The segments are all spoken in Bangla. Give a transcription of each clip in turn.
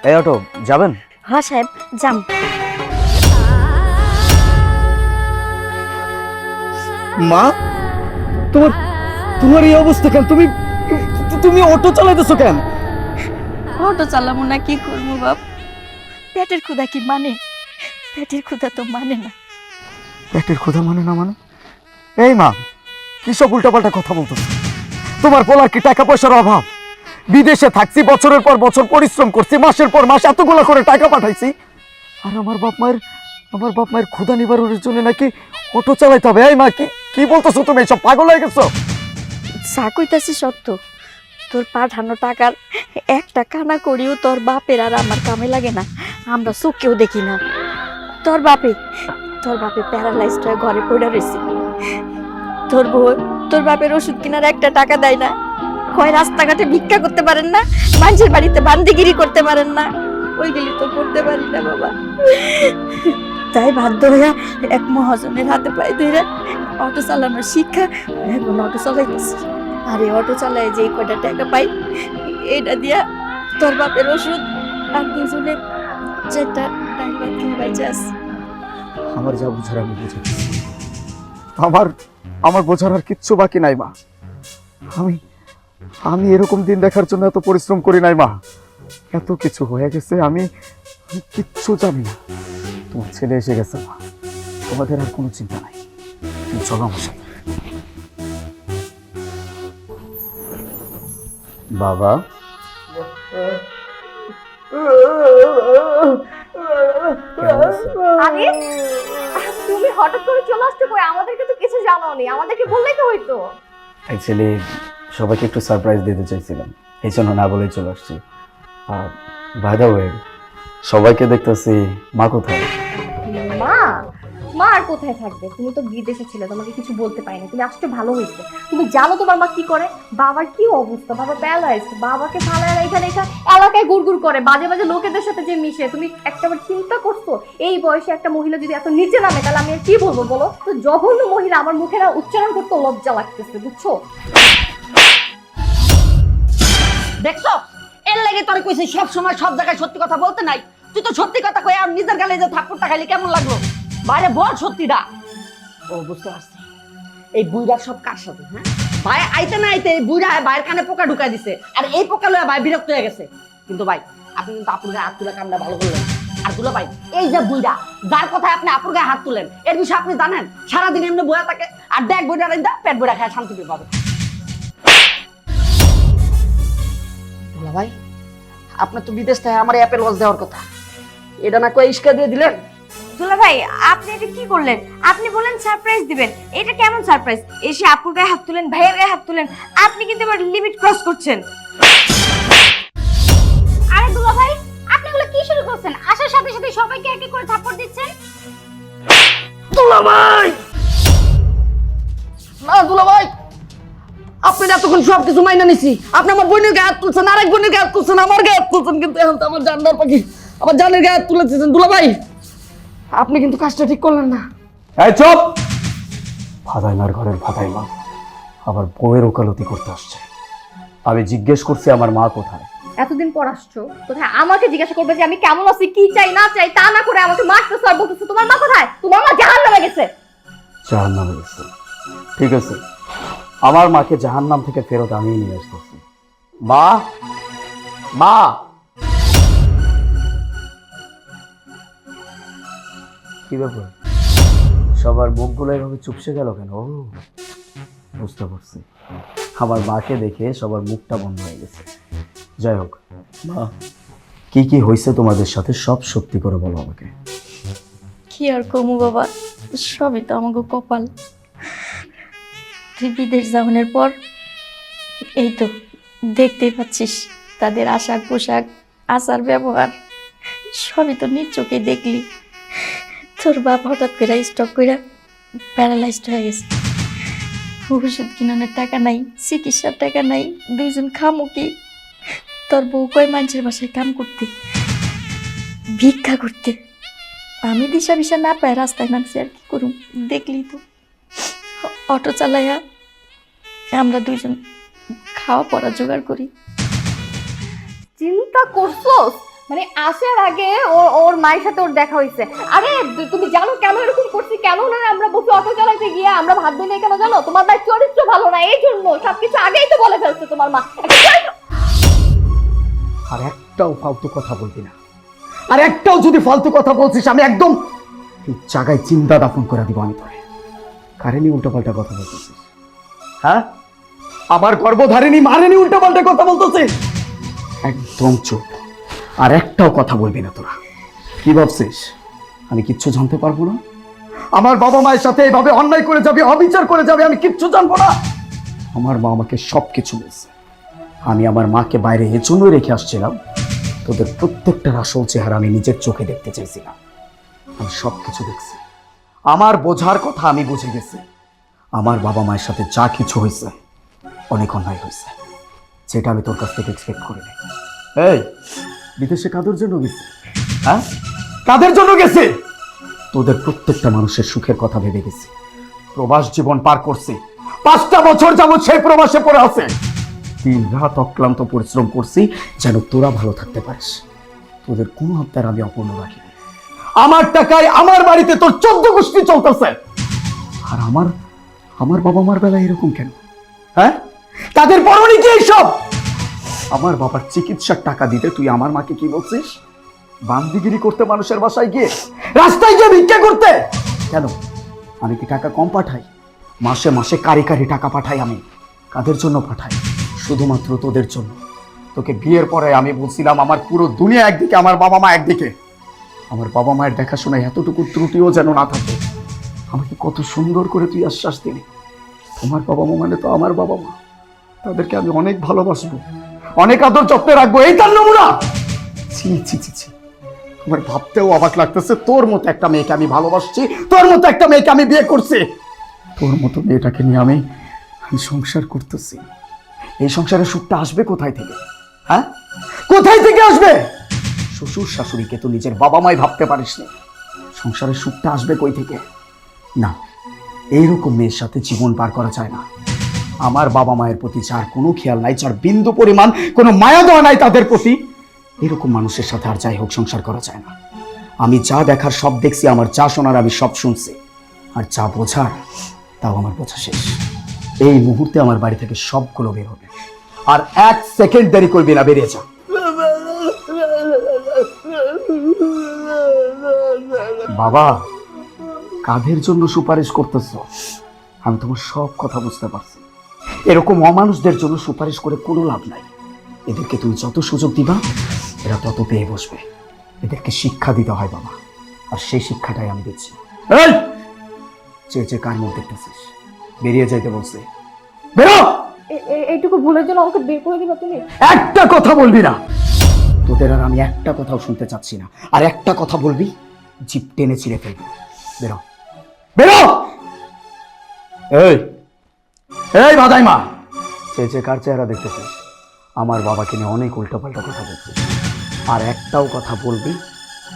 এই অটো যাবেন? হ্যাঁ সাহেব যাম। মা, তোমার তোমার এই অবস্থা কেন? তুমি তুমি অটো চালাইতেছো কেন? অটো চালাবো না কি করবো বাপ? পেটের ক্ষুধা কি মানে? পেটের ক্ষুধা তো মানে না। পেটের ক্ষুধা মানে না মানে? এই মা, কি সব উল্টাপাল্টা কথা বলতেছো? তোমার পোলার কি টাকা পয়সার অভাব? বিদেশে থাকছি, বছরের পর বছর পরিশ্রম করছি, মাসের পর মাস এতগুলো করে টাকা পাঠাইছি, আর আমার বাপ মায়ের ক্ষুধা নিবারণের জন্য নাকি অটো চালাইতে হবে? এই মা, কি কি বলতেছো তুমি? সব পাগল হয়ে গেছো? যা কইতাছি সত্য। তোর পাঠানো টাকার একটা কানা করিও তোর বাপের আর আমার কামে লাগে না। আমরা চোখেও দেখি না। তোর বাপে প্যারালাইজড হয়ে ঘরে পড়ে রয়েছে। তোর বউ তোর বাপের ওষুধ কেনার একটা টাকা দেয় না। কয় রাস্তাঘাটে ভিক্ষা করতে পারেন না, মানুষের বাড়িতে বান্দিগিরি করতে পারেন না। ওইগুলি তো করতে পারি না বাবা। তাই বাধ্য হইয়া এক মহাজনের হাতে পায়ে ধরে অটো চালানোর শিক্ষা এখন অটো চালাইতেছি। আর এই অটো চালায় যে কয়টা টাকা পাই, এটা দিয়া তোর বাপের ওষুধ আর দুজনে যেটা টাইম বাকি বাইচে আছে। আমার যা বুঝার আমি বুঝে গেছি। আমার আমার বোঝার আর কিচ্ছু বাকি নাই মা। আমি আমি এরকম দিন দেখার জন্য এত পরিশ্রম করি নাই মা। এত কিছু হয়ে গেছে, আমি কিচ্ছু জানি না। তোমার ছেলে এসে গেছে মা, তোমাদের আর কোনো চিন্তা নাই। তুমি চলো আমার সাথে। বাবা, আরে তুমি হঠাৎ করে চলে আসছো কই? আমাদেরকে তো কিছু জানাওনি, আমাদেরকে বললেই তো হইতো। অ্যাকচুয়ালি সবাইকে একটু সারপ্রাইজ দিতে চাইছিলাম, এই জন্য না বলেই চলে আসছি। বাই দ্য ওয়ে, সবাইকে দেখতেছি, মা কোথায়? মা মা আর কোথায় থাকবে? তুমি তো বিদেশে ছিলে, তোমাকে কিছু বলতে পারি না। তুমি আসতে ভালো হয়েছে। তুমি জানো তোমার মা কি করে? বাবার কি অবস্থা, বাবা প্যারালাইজড। বাবাকে ফালায় এখানে এলাকায় গুড়গুড় করে, বাজে বাজে লোকেদের সাথে যে মিশে। তুমি একটাবার চিন্তা করছো এই বয়সে একটা মহিলা যদি এত নিচে নামে, তাহলে আমি আর কি বলবো বলো? তো জঘন্য মহিলা, আমার মুখে না উচ্চারণ করতে লজ্জা লাগতেছে, বুঝছো? দেখছো, এর লাগে তোর কইছি সব সময় সব জায়গায় সত্যি কথা বলতে নাই। তুই তো সত্যি কথা কই আর নিজের গালে যে থাপ্পড়টা খাইলি কেমন লাগলো? বাইরে বল সত্যিটা। ও বুঝতে পারছি, এই বুইড়া সব কার সাথে? হ্যাঁ, ভাই আইতে না আইতে এই বুইড়া ভাইয়ের কানে পোকা ঢুকাই দিছে, আর এই পোকা লয়ে ভাই বিরক্ত হয়ে গেছে। কিন্তু ভাই, আপনি কিন্তু আপুর গায়ে হাত তুলে কামটা ভালো করলেন। আর দুলা ভাই, এই যে বুইড়া যার কথায় আপনি আপুর গায়ে হাত তুলেন, এর বিষয়ে আপনি জানেন সারাদিন এমনি বয়া থাকে, আর দেখ বুইড়া রাইন্দা পেট বইড়া খায় শান্তি পাবে। দুলা ভাই, আপনার তো বিদেশ থেকে আমার অ্যাপেল ওয়াচ দেওয়ার কথা, এটা না কয়ে ইস্কা দিয়ে দিলেন। দুলা ভাই, আপনি এটা কি করলেন? আপনি বলেন সারপ্রাইজ দিবেন, এটা কেমন সারপ্রাইজ? এসে আপুর গায়ে হাত তুলেন, ভাইয়ের গায়ে হাত তুলেন। আপনি কিন্তু আমার লিমিট ক্রস করছেন। আরে দুলা ভাই, আপনি এগুলো কি শুরু করছেন? আসার সাথে সাথে সবাইকে এক এক করে থাপ্পড় দিচ্ছেন। দুলা ভাই, না দুলা ভাই, আপনি এতক্ষণ সবকিছু মাইনা নিছি। আপনি আমার বোনের গায়ে হাত তুলছেন, আরেক বোনের গায়ে হাত তুলছেন, আমার গায়ে হাত তুলছেন, কিন্তু এখন তো আমার জানদার পাখি আমার জানের গায়ে হাত তুলেছেন। দুলা ভাই, আপনি কিন্তু কাজটা ঠিক করলেন না। এই চুপ! ফাদাইমার ঘরের ফাদাইমা আবার বউয়ের ওকালতি করতে আসছে। আমি জিজ্ঞেস করছি আমার মা কোথায়। এতদিন পর আসছো, কোথায়? আমাকে জিজ্ঞাসা করবে যে আমি কেমন আছি, কি চাই না চাই, তা না করে আমাকে মারতেছো আর বলতেছো তোমার মা কোথায়? তোমার মা জাহান্নামে গেছে। জাহান্নামে গেছে? ঠিক আছে, আমার মাকে জাহান্নাম থেকে ফেরত আমি নিয়ে আসতেছি। মা, মা! কি ব্যাপার, সবার মুখগুলো এভাবে চুপসে গেল কেন? ও বুঝতে পারছি, আমার মাকে দেখে সবার মুখটা বন্ধ হয়ে গেছে। যাই হোক মা, কি কি হয়েছে তোমাদের সাথে সব সত্যি করে বলো আমাকে। কি আর কমু বাবা, সবই তো আমাকে কপাল। তুই বিদেশ যাওয়ানোর পর এই তো দেখতেই পাচ্ছিস, তাদের আশাক পোশাক, আচার ব্যবহার সবই তো নিজ চোখে দেখলি। তোর বাপ হঠাৎ করে স্টক করে প্যারালাইজড হয়ে গেছে। ওষুধ কিনানোর টাকা নাই, চিকিৎসার টাকা নাই, দুইজন খামো কি? তোর বউ কয় মানুষের বাসায় কাম করতে, ভিক্ষা করতে। আমি দিশা বিশা না পাই রাস্তায় নামছি, আর কি করুম? দেখলি তো, অটো চালাইয়া আমরা দুইজন খাওয়া পড়া জোগাড় করি। চিন্তা করছোস? মানে আসার আগে ওর মায়ের সাথে ওর দেখা হয়েছে। আরে তুমি জানো কেন এরকম করছি? কেন না আমরা বসে অটো চালাতে গিয়ে আমরা ভাত দিই না কেন জানো? তোমার মায়ের চরিত্র ভালো না, এই জন্য সবকিছু আগেই তো বলে ফেলছে তোমার মা। আর একটাও ফালতু কথা বলবি না, আর একটাও যদি ফালতু কথা বলছিস আমি একদম এই জায়গায় চিন্তা দাফন করে দিব আমি তোরে। কারেনি উল্টোপাল্টা কথা বলতেছিস? হ্যাঁ, আমার গর্ভধারিণী মারেনি উল্টোপাল্টা কথা বলতেছিস? একদম চুপ, আর একটাও কথা বলবি না তোরা। কি ভাবছিস আমি কিচ্ছু জানতে পারবো না? আমার বাবা মায়ের সাথে এভাবে অন্যায় করে যাবে, অবিচার করে যাবে, আমি কিচ্ছু জানবো না? আমার মা আমাকে সবকিছু বলছে। আমি আমার মাকে বাইরে এজন্যই রেখে আসছিলাম, তোদের প্রত্যেকটার আসল চেহারা আমি নিজের চোখে দেখতে চাইছিলাম। আমি সবকিছু দেখছি, আমার বোঝার কথা আমি বুঝে গেছি। আমার বাবা মায়ের সাথে যা কিছু হয়েছে অনেক অন্যায় হয়েছে, যেটা আমি তোর কাছ থেকে এক্সপেক্ট করিনি। এই বিদেশে কাদের জন্য গেছি? হ্যাঁ, কাদের জন্য গেছি? তোদের প্রত্যেকটা মানুষের সুখের কথা ভেবে গেছি। প্রবাস জীবন পার করছি, 5টা বছর যাবত সেই প্রবাসে পড়ে আছে। দিন রাত অক্লান্ত পরিশ্রম করছি যেন তোরা ভালো থাকতে পারিস। তোদের কোনো আবদার আমি অপূর্ণ রাখিনি। আমার টাকায় আমার বাড়িতে তোর 14 গোষ্ঠী চলতেছে, আর আমার বাবা মার বেলায় এরকম কেন? হ্যাঁ, তাদের পরনি কি এইসব? আমার বাবার চিকিৎসার টাকা দিতে তুই আমার মাকে কি বলছিস? বান্দিগিরি করতে মানুষের বাসায় গিয়ে, রাস্তায় গিয়ে ভিক্ষা করতে? কেন, আমি কি টাকা কম পাঠাই? মাসে মাসে কারি কারি টাকা পাঠাই আমি। কাদের জন্য পাঠাই? শুধুমাত্র তোদের জন্য। তোকে বিয়ের পরে আমি বলছিলাম আমার পুরো দুনিয়া একদিকে, আমার বাবা মা একদিকে। আমার বাবা মায়ের দেখাশোনায় এতটুকু ত্রুটিও যেন না থাকে। আমাকে কত সুন্দর করে তুই আশ্বাস দিলি, তোমার বাবা মা মানে তো আমার বাবা মা, তাদেরকে আমি অনেক ভালোবাসবো, অনেক আদর যত্নে রাখবো, এই তার নমুনা। ছি ছি ছি ছি, আমার ভাবতেও অবাক লাগতেছে তোর মতো একটা মেয়েকে আমি ভালোবাসছি, তোর মতো একটা মেয়েকে আমি বিয়ে করছি, তোর মতো মেয়েটাকে নিয়ে আমি সংসার করতেছি। এই সংসারের সুখটা আসবে কোথায় থেকে? হ্যাঁ, কোথায় থেকে আসবে? শ্বশুর শাশুড়িকে তো নিজের বাবা মাই ভাবতে পারিস না, সংসারের সুখটা আসবে কই থেকে? না, এইরকম মেয়ের সাথে জীবন পার করা যায় না। আমার বাবা মায়ের প্রতি যার কোনো খেয়াল নাই, যার বিন্দু পরিমাণ কোনো মায়া দেওয়া নাই তাদের প্রতি, এরকম মানুষের সাথে আর যাই হোক সংসার করা যায় না। আমি যা দেখার সব দেখছি, আমার যা শোনার আমি সব শুনছি, আর যা বোঝার তাও আমার বোঝা শেষ। এই মুহূর্তে আমার বাড়ি থেকে সবগুলো বের হবে, আর 1 সেকেন্ড দেরি করবি না, বেরিয়ে যা। বাবা, কাদের জন্য সুপারিশ করতেছ? আমি তোমার সব কথা বুঝতে পারছি। এরকম অমানুষদের জন্য সুপারিশ করে কোনো লাভ নাই। এদেরকে তুমি যত সুযোগ দিবা এরা তত পেয়ে বসবে। এদেরকে শিক্ষা দিতে হয় বাবা, আর সেই শিক্ষাটাই আমি দিচ্ছি। এই চেয়ে কার মুখ দেখতেছিস? বেরিয়ে যাইতে বলছে, বেরো। এইটুকু ভুলের জন্য আমাকে বের করে দিবা তুমি? একটা কথা বলবি না, তোদের আর আমি একটা কথাও শুনতে চাচ্ছি না। আর একটা কথা বলবি, জিপ টেনে ছিঁড়ে ফেলবি। বেরো বেরো। এই এই ভাদাই মা, চেয়ে কার চেহারা দেখতেছিস? আমার বাবাকে নিয়ে অনেক উল্টোপাল্টা কথা বলছিস, আর একটাও কথা বলবি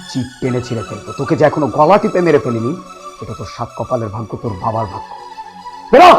জিপ টেনে ছিঁড়ে ফেলবো। তোকে যে এখনো গলা টিপে মেরে ফেলিনি, এটা তোর 7 কপালের ভাগ্য, তোর বাবার ভাগ্য। বেরো।